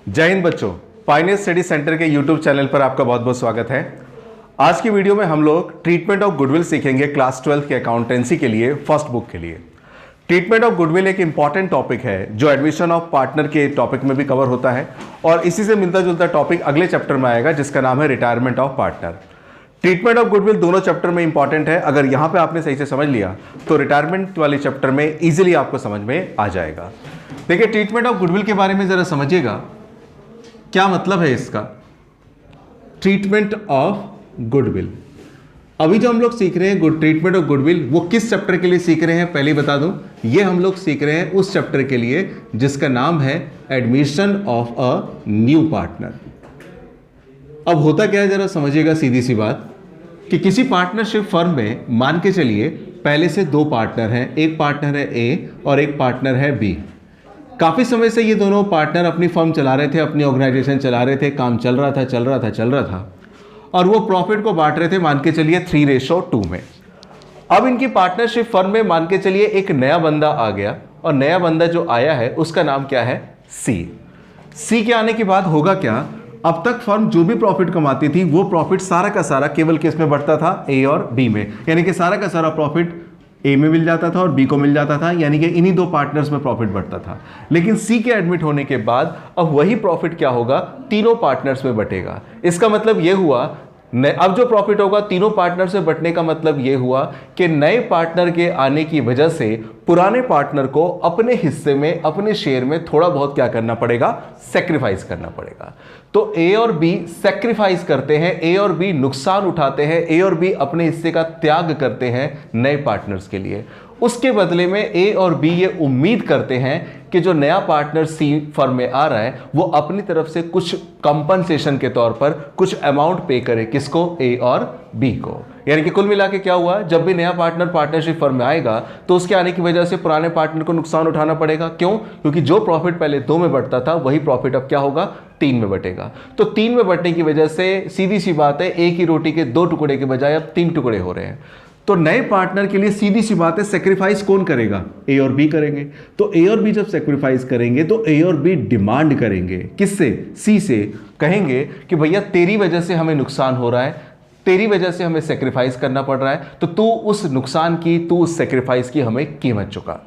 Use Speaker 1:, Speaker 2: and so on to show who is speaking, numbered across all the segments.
Speaker 1: जय हिंद बच्चों, finance study centre के यूट्यूब चैनल पर आपका बहुत बहुत स्वागत है। आज की वीडियो में हम लोग ट्रीटमेंट ऑफ गुडविल सीखेंगे क्लास 12 के अकाउंटेंसी के लिए फर्स्ट बुक के लिए। ट्रीटमेंट ऑफ गुडविल एक इंपॉर्टेंट टॉपिक है जो एडमिशन ऑफ पार्टनर के टॉपिक में भी कवर होता है और इसी से मिलता जुलता टॉपिक अगले चैप्टर में आएगा जिसका नाम है retirement of partner. Treatment of goodwill दोनों चैप्टर में इंपॉर्टेंट है। अगर यहां पे आपने सही से समझ लिया तो रिटायरमेंट वाले चैप्टर में इजीली आपको समझ में आ जाएगा। देखिए, ट्रीटमेंट ऑफ गुडविल के बारे में जरा समझिएगा, क्या मतलब है इसका। ट्रीटमेंट ऑफ गुडविल, अभी जो हम लोग सीख रहे हैं ट्रीटमेंट ऑफ गुडविल, वो किस चैप्टर के लिए सीख रहे हैं पहले ही बता दूं। ये हम लोग सीख रहे हैं उस चैप्टर के लिए जिसका नाम है admission of a new partner. अब होता क्या है, जरा समझिएगा सीधी सी बात कि किसी पार्टनरशिप फर्म में मान के चलिए पहले से दो पार्टनर हैं, एक पार्टनर है ए और एक पार्टनर है बी। काफ़ी समय से ये दोनों पार्टनर अपनी फर्म चला रहे थे, अपनी ऑर्गेनाइजेशन चला रहे थे, काम चल रहा था और वो प्रॉफिट को बांट रहे थे मान के चलिए 3:2 में। अब इनकी पार्टनरशिप फर्म में मान के चलिए एक नया बंदा आ गया और नया बंदा जो आया है उसका नाम क्या है, सी के आने के बाद होगा क्या, अब तक फर्म जो भी प्रॉफिट कमाती थी वो प्रॉफिट सारा का सारा केवल किस में बढ़ता था, ए और बी में। यानी कि सारा का सारा प्रॉफिट ए में मिल जाता था और बी को मिल जाता था, यानी कि इन्हीं दो पार्टनर्स में प्रॉफिट बढ़ता था। लेकिन सी के एडमिट होने के बाद अब वही प्रॉफिट क्या होगा, तीनों पार्टनर्स में बटेगा। इसका मतलब यह हुआ अब जो प्रॉफिट होगा तीनों पार्टनर से बटने का मतलब यह हुआ कि नए पार्टनर के आने की वजह से पुराने पार्टनर को अपने हिस्से में, अपने शेयर में थोड़ा बहुत क्या करना पड़ेगा, सेक्रीफाइस करना पड़ेगा। तो ए और बी सेक्रीफाइस करते हैं, ए और बी नुकसान उठाते हैं, ए और बी अपने हिस्से का त्याग करते हैं नए पार्टनर्स के लिए। उसके बदले में ए और बी ये उम्मीद करते हैं कि जो नया पार्टनर सी फर्म में आ रहा है वो अपनी तरफ से कुछ कंपनसेशन के तौर पर कुछ अमाउंट पे करे, किसको, ए और बी को। यानी कि कुल मिला के क्या हुआ, जब भी नया पार्टनर पार्टनरशिप फर्म में आएगा तो उसके आने की वजह से पुराने पार्टनर को नुकसान उठाना पड़ेगा। क्यों? क्योंकि जो प्रॉफिट पहले 2 में बढ़ता था वही प्रॉफिट अब क्या होगा, 3 में बटेगा। तो 3 में बटने की वजह से सीधी सी बात है, एक ही रोटी के 2 टुकड़े के बजाय अब 3 टुकड़े हो रहे हैं। तो नए पार्टनर के लिए सीधी सी बात है, सेक्रीफाइस कौन करेगा, ए और बी करेंगे। तो ए और बी जब सेक्रीफाइस करेंगे तो ए और बी डिमांड करेंगे, किससे, सी से। कहेंगे कि भैया तेरी वजह से हमें नुकसान हो रहा है, तेरी वजह से हमें सेक्रीफाइस करना पड़ रहा है, तो तू उस नुकसान की, तू उस सेक्रीफाइस की हमें कीमत चुका।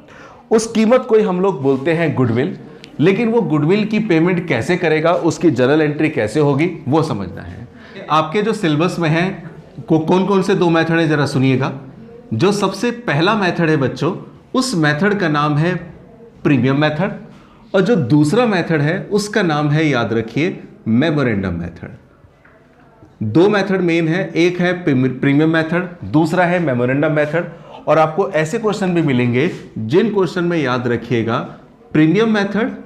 Speaker 1: उस कीमत को ही हम लोग बोलते हैं गुडविल। लेकिन वो गुडविल की पेमेंट कैसे करेगा, उसकी जर्नल एंट्री कैसे होगी, वो समझना है। आपके जो सिलेबस में है कौन कौन से 2 मेथड है जरा सुनिएगा। जो सबसे पहला मेथड है बच्चों, उस मेथड का नाम है प्रीमियम मेथड और जो दूसरा मेथड है उसका नाम है, याद रखिए, मेमोरेंडम मेथड। 2 मेथड मेन है, एक है प्रीमियम मेथड, दूसरा है मेमोरेंडम मेथड। और आपको ऐसे क्वेश्चन भी मिलेंगे जिन क्वेश्चन में याद रखिएगा प्रीमियम मेथड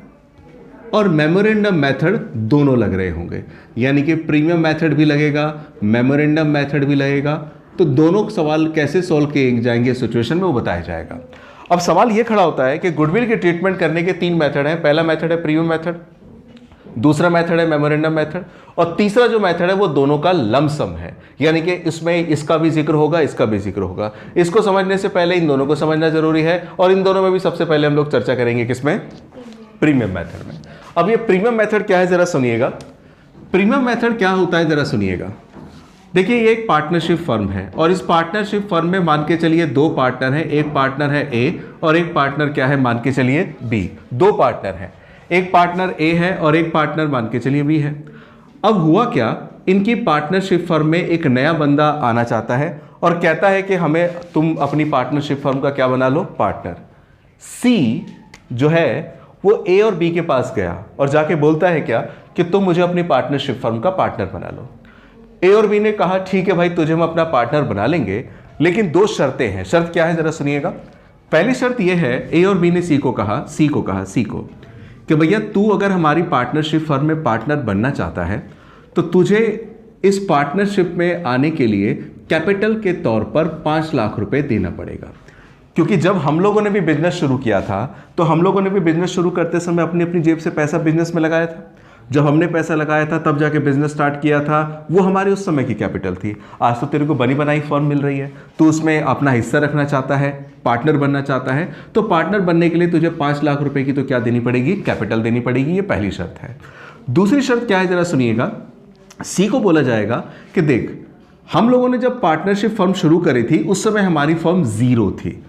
Speaker 1: और मेमोरेंडम मेथड दोनों लग रहे होंगे। यानी कि प्रीमियम मेथड भी लगेगा, मेमोरेंडम मेथड भी लगेगा। तो दोनों सवाल कैसे सॉल्व किए जाएंगे सिचुएशन में वो बताया जाएगा। अब सवाल ये खड़ा होता है कि गुडविल की ट्रीटमेंट करने के 3 मेथड हैं। पहला मेथड है प्रीमियम मेथड, दूसरा मेथड है मेमोरेंडम मेथड और तीसरा जो मेथड है वो दोनों का लमसम है। यानी कि इसमें इसका भी जिक्र होगा, इसका भी जिक्र होगा। इसको समझने से पहले इन दोनों को समझना जरूरी है और इन दोनों में भी सबसे पहले हम लोग चर्चा करेंगे किसमें, प्रीमियम मेथड में। अब ये प्रीमियम मेथड क्या है जरा सुनिएगा। प्रीमियम मेथड क्या होता है जरा सुनिएगा। देखिए, ये एक पार्टनरशिप फर्म है और इस पार्टनरशिप फर्म में मान के चलिए 2 पार्टनर हैं, एक पार्टनर है ए और एक पार्टनर क्या है, मान के चलिए बी। 2 पार्टनर हैं, एक पार्टनर ए है और एक पार्टनर मान के चलिए बी है। अब हुआ क्या, इनकी पार्टनरशिप फर्म में एक नया बंदा आना चाहता है और कहता है कि हमें तुम अपनी पार्टनरशिप फर्म का क्या बना लो, पार्टनर। सी जो है वो ए और बी के पास गया और जाके बोलता है क्या कि तुम मुझे अपनी पार्टनरशिप फर्म का पार्टनर बना लो। ए और बी ने कहा ठीक है भाई, तुझे हम अपना पार्टनर बना लेंगे, लेकिन 2 शर्तें हैं। शर्त क्या है जरा सुनिएगा। पहली शर्त यह है, ए और बी ने सी को कहा कि भैया तू अगर हमारी पार्टनरशिप फर्म में पार्टनर बनना चाहता है तो तुझे इस पार्टनरशिप में आने के लिए कैपिटल के तौर पर 5 लाख रुपए देना पड़ेगा। क्योंकि जब हम लोगों ने भी बिजनेस शुरू किया था तो हम लोगों ने भी बिजनेस शुरू करते समय अपनी अपनी जेब से पैसा बिजनेस में लगाया था। जब हमने पैसा लगाया था तब जाके बिजनेस स्टार्ट किया था, वो हमारे उस समय की कैपिटल थी। आज तो तेरे को बनी बनाई फर्म मिल रही है, तू उसमें अपना हिस्सा रखना चाहता है, पार्टनर बनना चाहता है, तो पार्टनर बनने के लिए तुझे 5 लाख रुपए की तो क्या देनी पड़ेगी, कैपिटल देनी पड़ेगी। ये पहली शर्त है। दूसरी शर्त क्या है जरा सुनिएगा। सी को बोला जाएगा कि देख, हम लोगों ने जब पार्टनरशिप फर्म शुरू करी थी उस समय हमारी फर्म जीरो थी,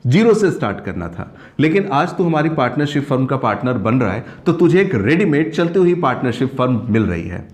Speaker 1: जीरो से स्टार्ट करना था, लेकिन आज तू हमारी पार्टनरशिप फर्म का पार्टनर बन रहा है तो तुझे एक रेडीमेड चलती हुई पार्टनरशिप फर्म मिल रही है।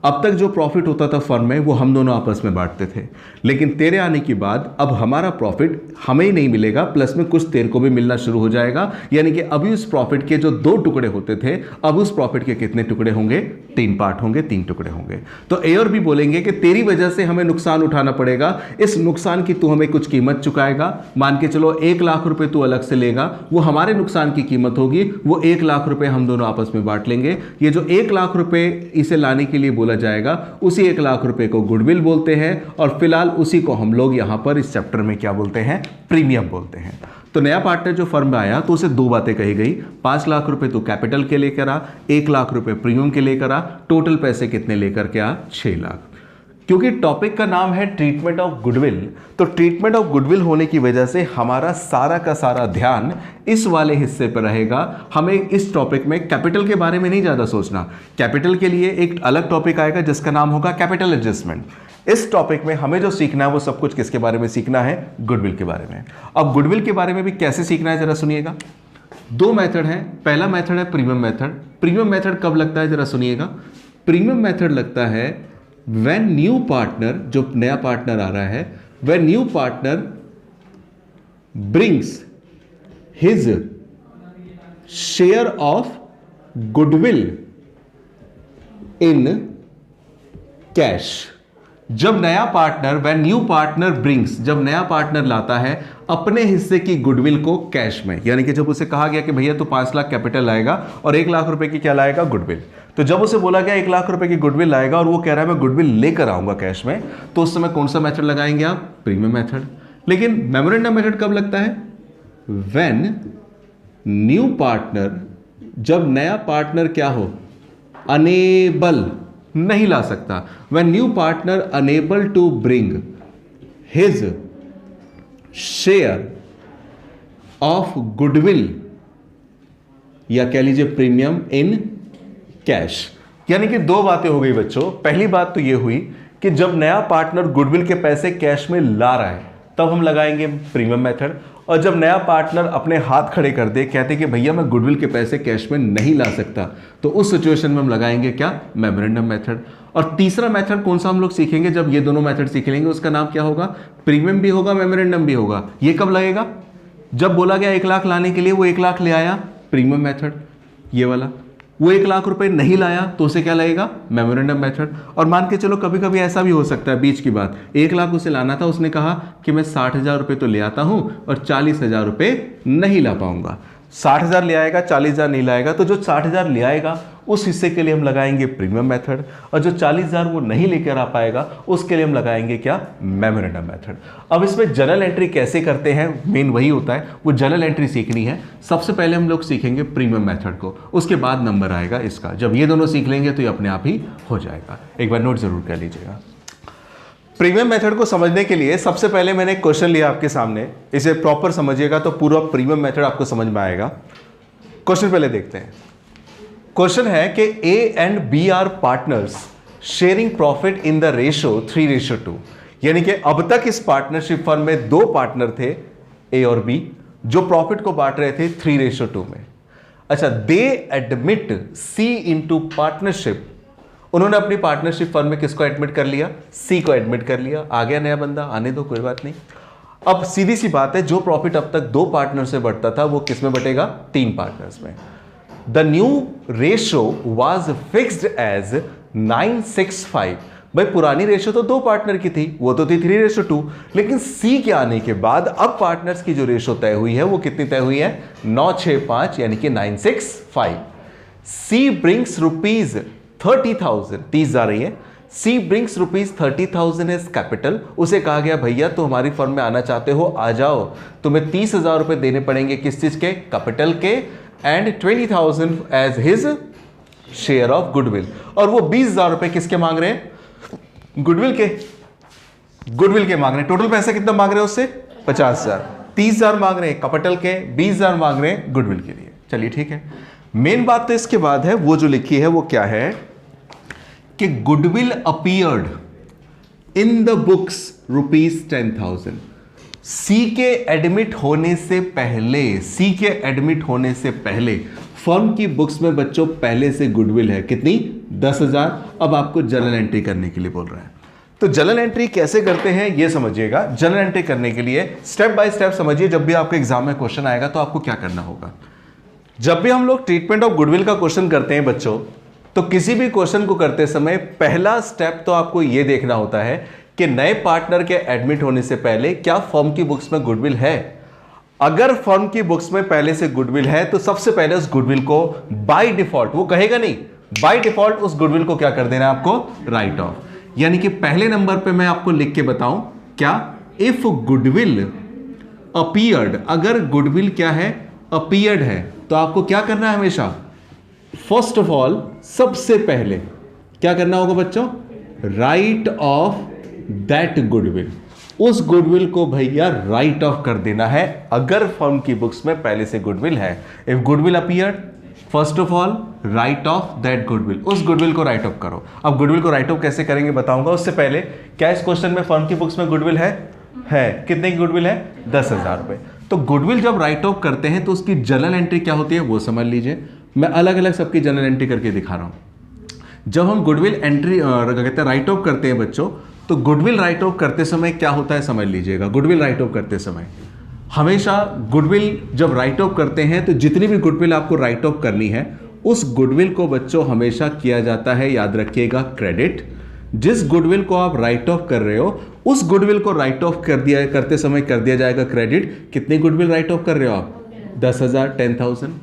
Speaker 1: अब तक जो प्रॉफिट होता था फर्म में वो हम दोनों आपस में बांटते थे, लेकिन तेरे आने के बाद अब हमारा प्रॉफिट हमें ही नहीं मिलेगा, प्लस में कुछ तेरे को भी मिलना शुरू हो जाएगा। यानी कि अभी उस प्रॉफिट के जो 2 टुकड़े होते थे, अब उस प्रॉफिट के कितने टुकड़े होंगे? 3 पार्ट होंगे, 3 टुकड़े होंगे। तो ए और बी बोलेंगे कि तेरी वजह से हमें नुकसान उठाना पड़ेगा, इस नुकसान की तू हमें कुछ कीमत चुकाएगा। मान के चलो 1 लाख रुपए तू अलग से लेगा, वो हमारे नुकसान की कीमत होगी, वो 1 लाख रुपए हम दोनों आपस में बांट लेंगे। ये जो 1 लाख रुपए इसे लाने के लिए बोला जाएगा, उसी 1 लाख रुपए को गुडविल बोलते हैं, और फिलहाल उसी को हम लोग यहां पर इस चैप्टर में क्या बोलते हैं? प्रीमियम बोलते हैं। तो नया पार्टनर जो फर्म में आया तो उसे 2 बातें कही गई, 5 लाख रुपए तो कैपिटल के लेकर आ, 1 लाख रुपए प्रीमियम के लेकर आ, टोटल पैसे कितने लेकर के आ? 6 लाख। क्योंकि टॉपिक का नाम है ट्रीटमेंट ऑफ गुडविल, तो ट्रीटमेंट ऑफ गुडविल होने की वजह से हमारा सारा का सारा ध्यान इस वाले हिस्से पर रहेगा। हमें इस टॉपिक में कैपिटल के बारे में नहीं ज्यादा सोचना। कैपिटल के लिए एक अलग टॉपिक आएगा जिसका नाम होगा कैपिटल एडजस्टमेंट। इस टॉपिक में हमें जो सीखना है वो सब कुछ किसके बारे में सीखना है? गुडविल के बारे में। अब गुडविल के बारे में भी कैसे सीखना है जरा सुनिएगा। 2 मेथड है। पहला मेथड है प्रीमियम मेथड। प्रीमियम मेथड कब लगता है जरा सुनिएगा। प्रीमियम मेथड लगता है when न्यू पार्टनर, जो नया पार्टनर आ रहा है, when new partner brings his share of goodwill in cash। जब नया partner, when new partner brings, जब नया पार्टनर लाता है अपने हिस्से की गुडविल को कैश में, यानी कि जब उसे कहा गया कि भैया तो 5 लाख कैपिटल लाएगा और 1 लाख रुपए की क्या लाएगा? गुडविल। तो जब उसे बोला गया 1 लाख रुपए की गुडविल लाएगा और वो कह रहा है मैं गुडविल लेकर आऊंगा कैश में, तो उस समय कौन सा मेथड लगाएंगे आप? Premium method. लेकिन मेमोरेंडम मेथड कब लगता है? व्हेन न्यू पार्टनर, जब नया पार्टनर क्या हो? अनेबल, नहीं ला सकता। When new partner enable to bring his share of goodwill, या कह लीजिए प्रीमियम इन कैश। यानी कि 2 बातें हो गई बच्चों। पहली बात तो ये हुई कि जब नया पार्टनर गुडविल के पैसे कैश में ला रहा है तब हम लगाएंगे प्रीमियम मेथड, और जब नया पार्टनर अपने हाथ खड़े कर दे, कहते कि भैया मैं गुडविल के पैसे कैश में नहीं ला सकता, तो उस सिचुएशन में हम लगाएंगे क्या? Memorandum method. और तीसरा मेथड कौन सा हम लोग सीखेंगे? जब ये दोनों मेथड सीख लेंगे उसका नाम क्या होगा? प्रीमियम भी होगा, मेमोरेंडम भी होगा। ये कब लगेगा? जब बोला गया 1 लाख लाने के लिए, वो 1 लाख ले आया, प्रीमियम मेथड ये वाला। वो 1 लाख रुपए नहीं लाया तो उसे क्या लगेगा? Memorandum method. और मान के चलो कभी कभी ऐसा भी हो सकता है, बीच की बात, 1 लाख उसे लाना था, उसने कहा कि मैं 60,000 रुपये तो ले आता हूं और 40,000 रुपये नहीं ला पाऊंगा। 60,000 ले आएगा, 40,000 नहीं लाएगा, तो जो 60,000 ले आएगा उस हिस्से के लिए हम लगाएंगे प्रीमियम मेथड, और जो 40,000 वो नहीं लेकर आ पाएगा उसके लिए हम लगाएंगे क्या? Memorandum method. अब इसमें जर्नल एंट्री कैसे करते हैं, मेन वही होता है, वो जर्नल एंट्री सीखनी है। सबसे पहले हम लोग सीखेंगे प्रीमियम मेथड को, उसके बाद नंबर आएगा इसका। जब ये दोनों सीख लेंगे तो ये अपने आप ही हो जाएगा। एक बार नोट जरूर कर लीजिएगा। प्रीमियम मेथड को समझने के लिए सबसे पहले मैंने एक क्वेश्चन लिया आपके सामने, इसे प्रॉपर समझिएगा तो पूरा प्रीमियम मेथड आपको समझ में आएगा। क्वेश्चन पहले देखते हैं। क्वेश्चन है कि A and B are partners sharing profit in the ratio 3:2। यानी कि अब तक इस पार्टनरशिप फर्म में 2 पार्टनर थे, ए और बी, जो प्रॉफिट को बांट रहे थे 3:2 में। अच्छा, they admit C into partnership. उन्होंने अपनी पार्टनरशिप फर्म में किसको एडमिट कर लिया? सी को एडमिट कर लिया। आ गया नया बंदा, आने दो, कोई बात नहीं। अब सीधी सी बात है, जो प्रॉफिट अब तक 2 पार्टनर से बढ़ता था वो किस में बटेगा? 3 पार्टनर्स में। The new ratio was fixed as 965। भाई पुरानी रेशो तो 2 पार्टनर की थी, वो तो थी 3:2, लेकिन सी के आने के बाद अब पार्टनर्स की जो रेशो तय हुई है वो कितनी तय हुई है? 965, यानी कि 965। सी ब्रिंग्स रुपीज 30,000, 30 जा रही है। सी ब्रिंग्स रुपीज 30,000 एज कैपिटल। उसे कहा गया भैया तो हमारी फर्म में आना चाहते हो, आ जाओ, तुम्हें 30,000 रुपए देने पड़ेंगे, किस चीज के? कैपिटल के, and 20,000 as his share of goodwill. और वो 20,000 रुपए किसके मांग रहे हैं? गुडविल के, गुडविल के मांग रहे हैं। टोटल पैसा कितना मांग रहे हैं उससे? 50,000। 30,000 मांग रहे हैं कैपिटल के, 20,000 मांग रहे हैं गुडविल के लिए। चलिए ठीक है। मेन बात तो इसके बाद है, वो जो लिखी है वो क्या है कि goodwill appeared in the books ₹10,000। सी के एडमिट होने से पहले, सी के एडमिट होने से पहले फर्म की बुक्स में बच्चों पहले से गुडविल है कितनी, 10,000। अब आपको जर्नल एंट्री करने के लिए बोल रहा है। तो जर्नल एंट्री कैसे करते हैं ये समझिएगा। जर्नल एंट्री करने के लिए स्टेप बाय स्टेप समझिए। जब भी आपके एग्जाम में क्वेश्चन आएगा तो आपको क्या करना होगा। जब भी हम लोग ट्रीटमेंट ऑफ गुडविल का क्वेश्चन करते हैं बच्चों, तो किसी भी क्वेश्चन को करते समय पहला स्टेप तो आपको यह देखना होता है कि नए पार्टनर के एडमिट होने से पहले क्या फर्म की बुक्स में गुडविल है। अगर फर्म की बुक्स में पहले से गुडविल है तो सबसे पहले उस गुडविल को बाय डिफॉल्ट, वो कहेगा नहीं, बाय डिफॉल्ट उस गुडविल को क्या कर देना है आपको, राइट ऑफ। यानी कि पहले नंबर पे मैं आपको लिख के बताऊं क्या, इफ गुडविल अपीयर्ड, अगर गुडविल क्या है, अपीयर्ड है, तो आपको क्या करना है हमेशा, फर्स्ट ऑफ ऑल सबसे पहले क्या करना होगा बच्चों, राइट ऑफ दैट गुडविल। उस गुडविल को भैया राइट ऑफ कर देना है अगर फर्म की बुक्स में पहले से गुडविल है। If goodwill appeared, first of all right of that goodwill, उस गुडविल को राइट ऑफ करो। अब गुडविल को राइट ऑफ कैसे करेंगे बताऊंगा। उससे पहले क्या इस क्वेश्चन में फर्म की बुक्स में गुडविल है? कितने की गुडविल है? 10,000 रुपए। तो गुडविल जब राइट ऑफ करते हैं तो उसकी जर्नल एंट्री क्या होती है वो समझ लीजिए। मैं अलग अलग सबकी जर्नल एंट्री करके दिखा रहा हूं। जब हम गुडविल एंट्री कहते हैं राइट ऑफ करते हैं बच्चों, तो गुडविल राइट ऑफ करते समय क्या होता है समझ लीजिएगा। गुडविल राइट ऑफ करते समय हमेशा गुडविल जब राइट ऑफ करते हैं तो जितनी भी गुडविल आपको राइट ऑफ करनी है उस गुडविल को बच्चों हमेशा किया जाता है, याद रखिएगा, क्रेडिट। जिस गुडविल को आप राइट ऑफ कर रहे हो उस गुडविल को राइट ऑफ करते समय कर दिया जाएगा क्रेडिट। कितनी गुडविल राइट ऑफ कर रहे हो आप? 10,000, 10,000।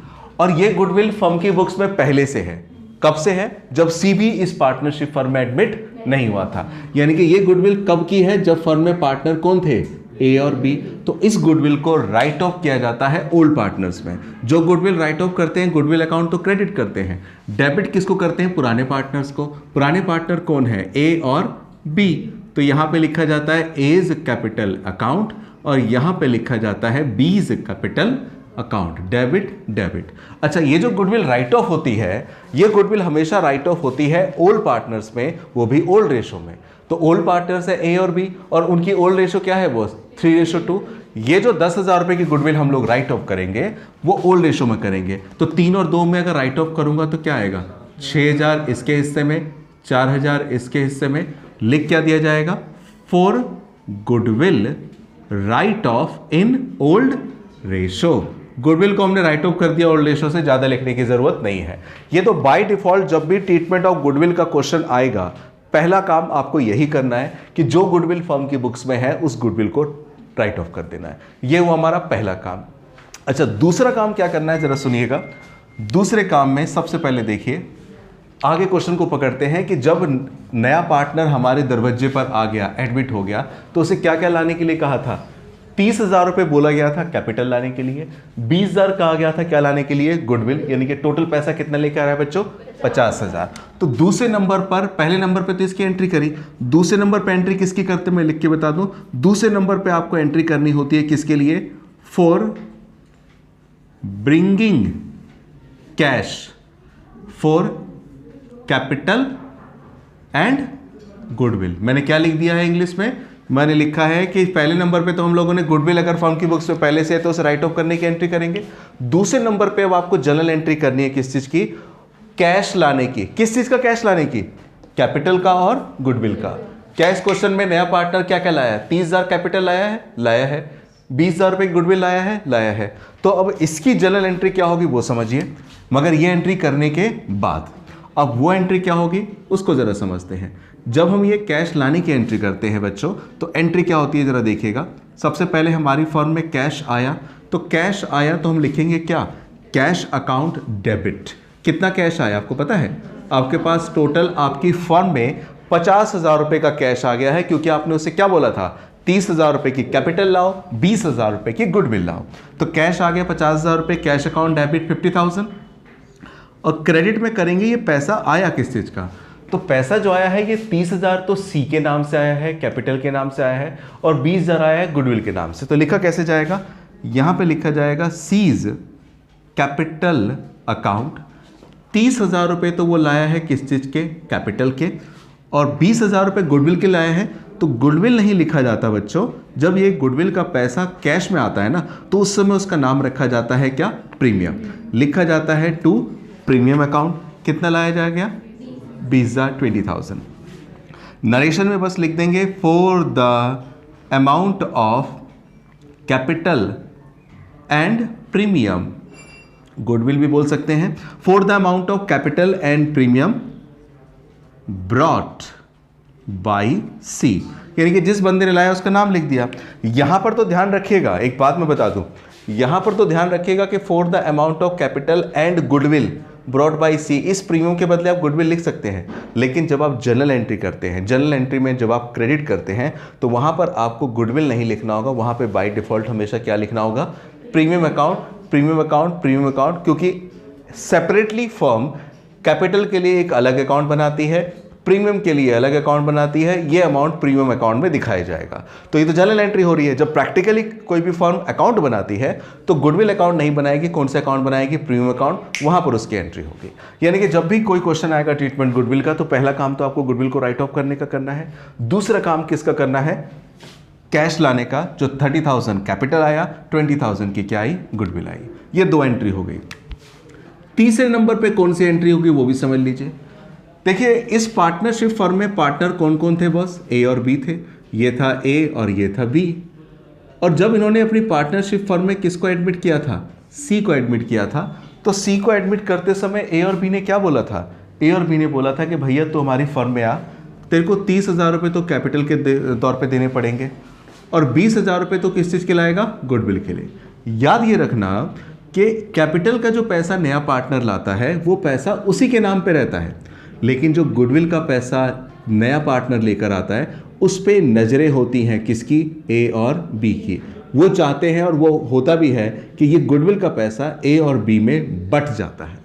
Speaker 1: और ये गुडविल फर्म की बुक्स में पहले से है। कब से है? जब सी भी इस पार्टनरशिप फर्म में एडमिट नहीं हुआ था। यानी कि ये गुडविल कब की है? जब फर्म में पार्टनर कौन थे? ए और बी। तो इस गुडविल को राइट ऑफ किया जाता है ओल्ड पार्टनर्स में। जो गुडविल राइट ऑफ करते हैं गुडविल अकाउंट तो क्रेडिट करते हैं, डेबिट किसको करते हैं? पुराने पार्टनर्स को। पुराने पार्टनर कौन है? ए और बी। तो यहां पे लिखा जाता है एज कैपिटल अकाउंट और यहां पे लिखा जाता है बीज कैपिटल अकाउंट, डेबिट डेबिट। अच्छा, ये जो गुडविल राइट ऑफ होती है, ये गुडविल हमेशा राइट ऑफ होती है ओल्ड पार्टनर्स में, वो भी ओल्ड रेशो में। तो ओल्ड पार्टनर्स है ए और बी और उनकी ओल्ड रेशो क्या है? वो 3:2। ये जो 10,000 रुपए की गुडविल हम लोग राइट ऑफ करेंगे वो ओल्ड रेशो में करेंगे। तो 3 और 2 में अगर राइट ऑफ करूंगा तो क्या आएगा? 6,000 इसके हिस्से में, 4,000 इसके हिस्से में। लिख क्या दिया जाएगा? For goodwill right of in old ratio. Goodwill को हमने राइट ऑफ कर दिया ओल्ड रेशो से, ज्यादा लिखने की जरूरत नहीं है। ये तो बाय डिफॉल्ट जब भी ट्रीटमेंट ऑफ गुडविल का क्वेश्चन आएगा पहला काम आपको यही करना है कि जो गुडविल फर्म की बुक्स में है उस गुडविल को राइट ऑफ कर देना है। ये वो हमारा पहला काम। अच्छा, दूसरा काम क्या करना है जरा सुनिएगा। दूसरे काम में सबसे पहले देखिए, आगे क्वेश्चन को पकड़ते हैं कि जब नया पार्टनर हमारे दरवाजे पर आ गया, एडमिट हो गया, तो उसे क्या क्या लाने के लिए कहा था? 30,000 रुपए बोला गया था कैपिटल लाने के लिए, 20,000 कहा गया था क्या लाने के लिए? गुडविल। यानी कि टोटल पैसा कितना लेकर आ रहा है बच्चों? 50,000। तो दूसरे नंबर पर, पहले नंबर पे तो इसकी एंट्री करी, दूसरे नंबर पे एंट्री किसकी करते मैं लिख के बता दूं। दूसरे नंबर पे आपको एंट्री करनी होती है किसके लिए? For bringing cash for capital and goodwill. मैंने क्या लिख दिया है इंग्लिश में? मैंने लिखा है कि पहले नंबर पे तो हम लोगों ने गुडविल अगर फर्म की बुक्स में पहले से है तो उसे राइट ऑफ करने की एंट्री करेंगे। दूसरे नंबर पे अब आपको जर्नल एंट्री करनी है किस चीज की? कैश लाने की। किस चीज का कैश लाने की? कैपिटल का और गुडविल का। क्या इस क्वेश्चन में नया पार्टनर क्या क्या लाया है? 30,000 कैपिटल लाया है, लाया है। 20,000 रुपए गुडविल लाया है, लाया है। तो अब इसकी जर्नल एंट्री क्या होगी वो समझिए। मगर ये एंट्री करने के बाद अब वो एंट्री क्या होगी उसको जरा समझते हैं। जब हम ये कैश लाने की एंट्री करते हैं बच्चों, तो एंट्री क्या होती है जरा देखिएगा। सबसे पहले हमारी फर्म में कैश आया, तो कैश आया तो हम लिखेंगे क्या? Cash account debit. कितना कैश आया आपको पता है? आपके पास टोटल आपकी फर्म में 50,000 रुपए का कैश आ गया है, क्योंकि आपने उसे क्या बोला था? 30,000 रुपए की कैपिटल लाओ, 20,000 रुपए की गुडविल लाओ। तो कैश आ गया 50,000 रुपए, कैश अकाउंट डेबिट 50,000। और क्रेडिट में करेंगे ये पैसा आया किस चीज का? तो पैसा जो आया है ये 30,000 तो सी के नाम से आया है, कैपिटल के नाम से आया है, और 20,000 आया है गुडविल के नाम से। तो लिखा कैसे जाएगा? यहां पे लिखा जाएगा सीज कैपिटल अकाउंट। 30,000 रुपये तो वो लाया है किस चीज़ के, कैपिटल के, और 20,000 रुपये गुडविल के लाए हैं। तो गुडविल नहीं लिखा जाता बच्चों, जब ये गुडविल का पैसा कैश में आता है ना, तो उस समय उसका नाम रखा जाता है क्या, प्रीमियम। लिखा जाता है टू प्रीमियम अकाउंट। कितना लाया जाएगा, 20,000, 20,000। नरेशन में बस लिख देंगे for the amount of capital and premium, goodwill भी बोल सकते हैं, for the amount of capital and premium brought by C, यानी कि जिस बंदे ने लाया उसका नाम लिख दिया। यहां पर तो ध्यान रखिएगा, एक बात मैं बता दूं, यहां पर तो ध्यान रखिएगा कि for the amount of capital and goodwill brought by C, इस प्रीमियम के बदले आप गुडविल लिख सकते हैं। लेकिन जब आप जर्नल एंट्री करते हैं, जर्नल एंट्री में जब आप क्रेडिट करते हैं, तो वहां पर आपको गुडविल नहीं लिखना होगा, वहां पे बाय डिफॉल्ट हमेशा क्या लिखना होगा, premium account, premium account, premium account, क्योंकि सेपरेटली फर्म कैपिटल के लिए एक अलग अकाउंट बनाती है, प्रीमियम के लिए अलग अकाउंट बनाती है, ये अमाउंट प्रीमियम अकाउंट में दिखाया जाएगा। तो ये तो जनरल एंट्री हो रही है। जब प्रैक्टिकली कोई भी फर्म अकाउंट बनाती है तो गुडविल अकाउंट नहीं बनाएगी, कौन सा अकाउंट बनाएगी, प्रीमियम अकाउंट, वहां पर उसकी एंट्री होगी। यानी कि जब भी कोई क्वेश्चन आएगा ट्रीटमेंट गुडविल का, तो पहला काम तो आपको गुडविल को राइट ऑफ करने का करना है। दूसरा काम किसका करना है, कैश लाने का, जो 30,000 कैपिटल आया, 20,000 की क्या आई, गुडविल आई। ये दो एंट्री हो गई। तीसरे नंबर पे कौन सी एंट्री होगी वो भी समझ लीजिए। देखिए, इस पार्टनरशिप फर्म में पार्टनर कौन कौन थे बॉस, ए और बी थे। ये था ए और ये था बी। और जब इन्होंने अपनी पार्टनरशिप फर्म में किसको एडमिट किया था, सी को एडमिट किया था। तो सी को एडमिट करते समय ए और बी ने क्या बोला था, ए और बी ने बोला था कि भैया तो हमारी फर्म में आ, तेरे को 30,000 रुपये तो कैपिटल के तौर पे देने पड़ेंगे और 20,000 रुपये तो किस चीज़ के लाएगा, गुडविल के लिए। याद ये रखना कि कैपिटल का जो पैसा नया पार्टनर लाता है वो पैसा उसी के नाम पे रहता है, लेकिन जो गुडविल का पैसा नया पार्टनर लेकर आता है उस पे नज़रें होती हैं किसकी, ए और बी की। वो चाहते हैं और वो होता भी है कि ये गुडविल का पैसा ए और बी में बट जाता है।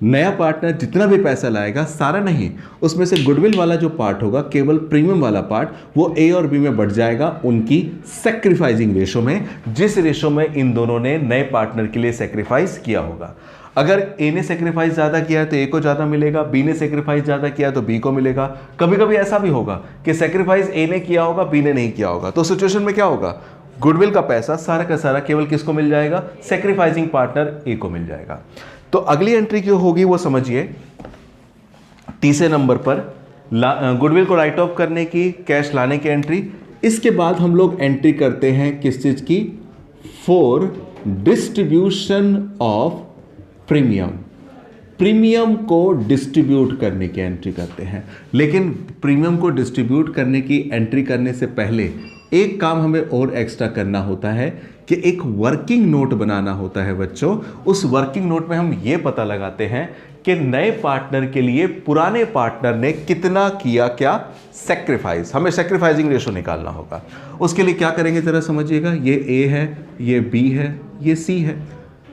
Speaker 1: नया पार्टनर जितना भी पैसा लाएगा, सारा नहीं, उसमें से गुडविल वाला जो पार्ट होगा, केवल प्रीमियम वाला पार्ट, वो ए और बी में बढ़ जाएगा उनकी सैक्रिफाइसिंग रेशो में, जिस रेशो में इन दोनों ने नए पार्टनर के लिए सैक्रिफाइस किया होगा। अगर ए ने सेक्रीफाइस ज़्यादा किया है तो ए को ज़्यादा मिलेगा, बी ने सेक्रीफाइस ज़्यादा किया तो बी को मिलेगा। कभी कभी ऐसा भी होगा कि सेक्रीफाइस ए ने किया होगा, बी ने नहीं किया होगा। तो सिचुएशन में क्या होगा, गुडविल का पैसा सारा का सारा केवल किसको मिल जाएगा, सेक्रीफाइसिंग पार्टनर ए को मिल जाएगा। तो अगली एंट्री क्यों होगी वो समझिए। तीसरे नंबर पर गुडविल को राइट ऑफ करने की, कैश लाने की एंट्री। इसके बाद हम लोग एंट्री करते हैं किस चीज़ की, for distribution of premium. Premium को डिस्ट्रीब्यूट करने की एंट्री करते हैं। लेकिन प्रीमियम को डिस्ट्रीब्यूट करने की एंट्री करने से पहले एक काम हमें और एक्स्ट्रा करना होता है कि एक वर्किंग नोट बनाना होता है बच्चों। उस वर्किंग नोट में हम ये पता लगाते हैं कि नए पार्टनर के लिए पुराने पार्टनर ने कितना किया, क्या सेक्रीफाइस। हमें सेक्रीफाइसिंग रेशो निकालना होगा। उसके लिए क्या करेंगे जरा समझिएगा। ये ए है, ये बी है, ये सी है।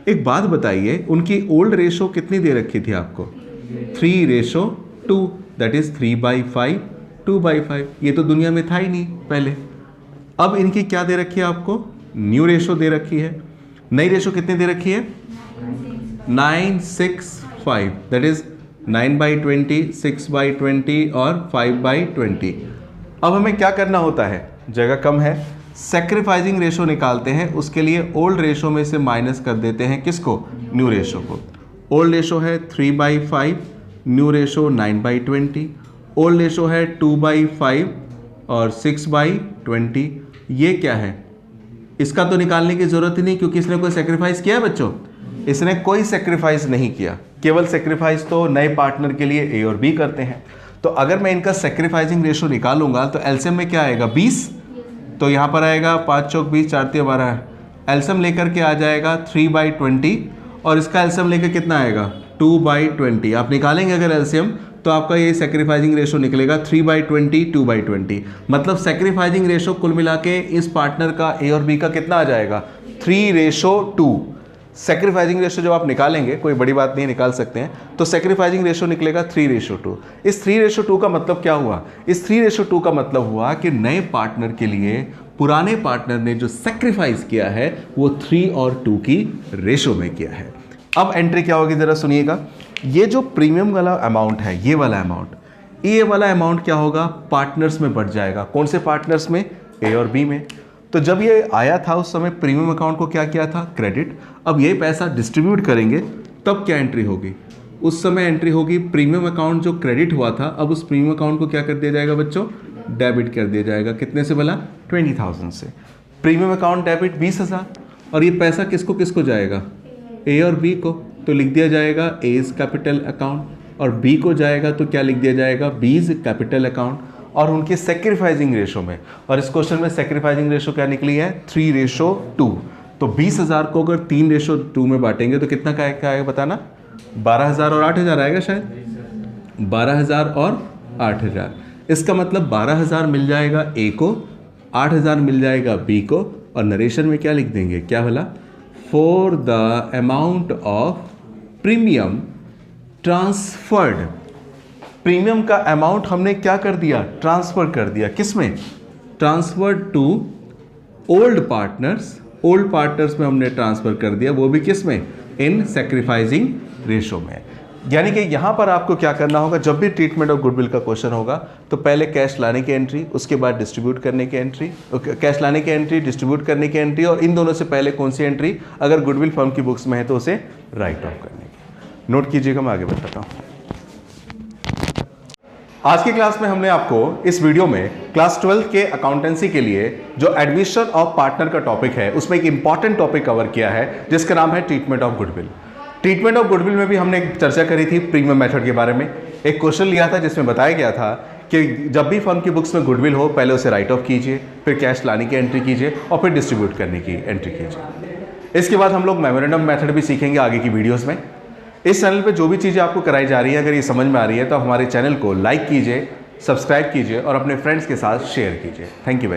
Speaker 1: एक बात बताइए, उनकी ओल्ड रेशो कितनी दे रखी थी आपको, 3:2, दैट इज 3/5, 2/5। ये तो दुनिया में था ही नहीं पहले। अब इनकी क्या दे रखी है आपको, न्यू रेशो दे रखी है। नई रेशो कितनी दे रखी है, 9:6:5, दैट इज 9/20, 6/20 और 5/20। अब हमें क्या करना होता है, जगह कम है, सैक्रिफाइसिंग रेशो निकालते हैं। उसके लिए ओल्ड रेशो में से माइनस कर देते हैं किसको, न्यू रेशो को। ओल्ड रेशो है 3/5, न्यू रेशो 9/20। ओल्ड रेशो है 2/5 और 6/20। ये क्या है, इसका तो निकालने की जरूरत ही नहीं क्योंकि इसने कोई सेक्रीफाइस किया है बच्चों, इसने कोई सेक्रीफाइस नहीं किया। केवल सेक्रीफाइस तो नए पार्टनर के लिए ए और बी करते हैं। तो अगर मैं इनका सेक्रीफाइसिंग रेशो निकालूंगा तो एलसीएम में क्या आएगा, 20। तो यहाँ पर आएगा 5 चौक 20, 4 तिया 12। एलसीएम लेकर के आ जाएगा 3/20 और इसका एलसीएम लेकर कितना आएगा, 2/20। आप निकालेंगे अगर एलसीएम तो आपका ये सेक्रीफाइसिंग रेशो निकलेगा 3/20, 2/20। मतलब सेक्रीफाइसिंग रेशो कुल मिला के इस पार्टनर का ए और बी का कितना आ जाएगा, 3:2। सेक्रीफाइसिंग रेशो जब आप निकालेंगे, कोई बड़ी बात नहीं, निकाल सकते हैं, तो सेक्रीफाइसिंग रेशो निकलेगा 3:2। इस 3:2 का मतलब क्या हुआ, इस 3:2 का मतलब हुआ कि नए पार्टनर के लिए पुराने पार्टनर ने जो सेक्रीफाइस किया है वो 3 और 2 की रेशो में किया है। अब एंट्री क्या होगी ज़रा सुनिएगा। ये जो प्रीमियम वाला अमाउंट है, ये वाला अमाउंट क्या होगा, पार्टनर्स में बढ़ जाएगा। कौन से पार्टनर्स में, ए और बी में। तो जब ये आया था उस समय प्रीमियम अकाउंट को क्या किया था, क्रेडिट। अब ये पैसा डिस्ट्रीब्यूट करेंगे तब क्या एंट्री होगी, उस समय एंट्री होगी प्रीमियम अकाउंट जो क्रेडिट हुआ था, अब उस प्रीमियम अकाउंट को क्या कर दिया जाएगा बच्चों, डेबिट कर दिया जाएगा। कितने से भला, 20,000 से। प्रीमियम अकाउंट डेबिट 20,000, और ये पैसा किसको किसको जाएगा, ए और बी को। तो लिख दिया जाएगा एज कैपिटल अकाउंट, और बी को जाएगा तो क्या लिख दिया जाएगा, बीज कैपिटल अकाउंट। और उनके सेक्रीफाइसिंग रेशो में, और इस क्वेश्चन में सेक्रीफाइसिंग रेशो क्या निकली है, 3:2। तो 20,000 को अगर 3:2 में बांटेंगे तो कितना क्या आएगा बताना, 12,000 और 8,000 आएगा शायद, 12,000 और 8,000। इसका मतलब 12,000 मिल जाएगा ए को, 8,000 मिल जाएगा बी को, और नरेशन में क्या लिख देंगे, क्या भला, for the amount of premium transferred. Premium का अमाउंट हमने क्या कर दिया, ट्रांसफर कर दिया। किसमें, transferred to old partners. Old partners में हमने ट्रांसफर कर दिया, वो भी किसमें, इन सेक्रीफाइसिंग रेशो में। यानी कि यहाँ पर आपको क्या करना होगा, जब भी ट्रीटमेंट ऑफ गुडविल का क्वेश्चन होगा तो पहले कैश लाने की एंट्री, उसके बाद डिस्ट्रीब्यूट करने की एंट्री, कैश लाने की एंट्री, डिस्ट्रीब्यूट करने की एंट्री, और इन दोनों से पहले कौन सी एंट्री, अगर गुडविल फर्म की बुक्स में है तो उसे राइट ऑफ करने की। नोट कीजिएगा, मैं आगे बताता हूँ। आज की क्लास में हमने आपको इस वीडियो में क्लास 12 के अकाउंटेंसी के लिए जो एडमिशन ऑफ पार्टनर का टॉपिक है उसमें एक इंपॉर्टेंट टॉपिक कवर किया है जिसका नाम है treatment of goodwill. Treatment of goodwill में भी हमने एक चर्चा करी थी प्रीमियम मेथड के बारे में। एक क्वेश्चन लिया था जिसमें बताया गया था कि जब भी फर्म की बुक्स में गुडविल हो पहले उसे राइट ऑफ कीजिए, फिर कैश लाने की एंट्री कीजिए, और फिर डिस्ट्रीब्यूट करने की एंट्री कीजिए। इसके बाद हम लोग मेमोरेंडम मेथड भी सीखेंगे आगे की वीडियोज़ में। इस चैनल पे जो भी चीज़ें आपको कराई जा रही है, अगर ये समझ में आ रही है तो हमारे चैनल को लाइक कीजिए, सब्सक्राइब कीजिए और अपने फ्रेंड्स के साथ शेयर कीजिए। Thank you very much.